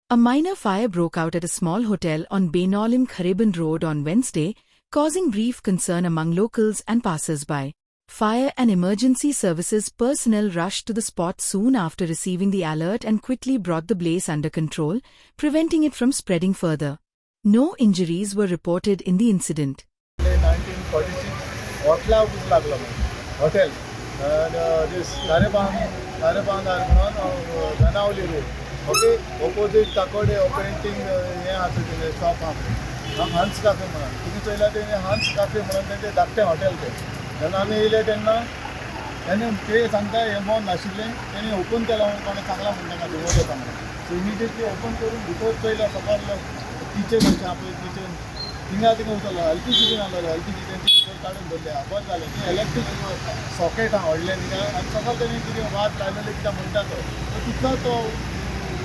A minor fire broke out at a small hotel on Bainolim Khariban Road on Wednesday, causing brief concern among locals and passers-by. Fire and emergency services personnel rushed to the spot soon after receiving the alert and quickly brought the blaze under control, preventing it from spreading further. No injuries were reported in the incident. 1946 Otla was लागला hotel and this Caravan Ganavli road. Okay, opposite Takode painting हे shop Hans Cafe म्हणून तुम्ही चोयला ते Hans Cafe म्हणून ते धाकटे hotel ते जेन्ना आमी येयले तेन्ना तेणे ते सांगता हे बंद नाशिल्लें तेणी ओपन केला म्हणून कोणें सांगला म्हणून ताका दवरले सांगलें सो इमिडिएटली ओपन करून भितर चोयला सकयल किचन अशें आपलें किचन थिंगा उचललो एलपीजी बीन आहलोलें एलपीजी तेंची भितर काडून दवरले बंद जालें की इलेक्ट्रीक सॉकेट हांव व्हडलें थिंगा आनी सकयल तेणी कितें वाज लायलेले कितें म्हणटा तो तितलो तो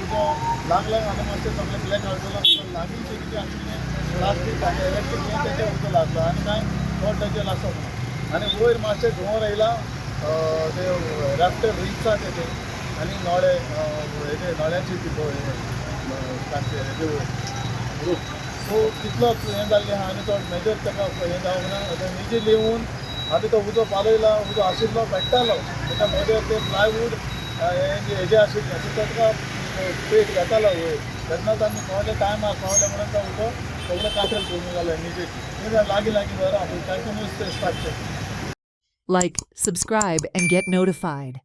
उजो लागला आनी मातशें सगळें ब्लॅक आवट जालो लागींचें कितें आशिल्लें प्लास्टीक आनी इलेक्ट्रीक हें तेचेर उजो लागलो आनी कांय तो तेजेर आसो म्हणून आनी वयर मातशें धुंवर येयला ते राफ्टर रिक्सा तेजे आनी नळे हेजे नळ्याची तांचे रूफ सो तितलोच हें जाल्लें आहा आनी तो मेजर ताका हें जावंक ना इमिजिएटली येवन आमी तो उजो पालयला उजो आशिल्लो पेट्टालो ताका मेजर ते प्लायवूड हेजे आशिल्लें सो ताका पेट घेतालो वयर तेन्नाच आमी पावले टायमार पावले म्हणून तो उजो सगळें कांठेर करून जालो इमिजिएटली लागीं लागीं बरो कंटिन्यूस ते start Like, subscribe, and get notified.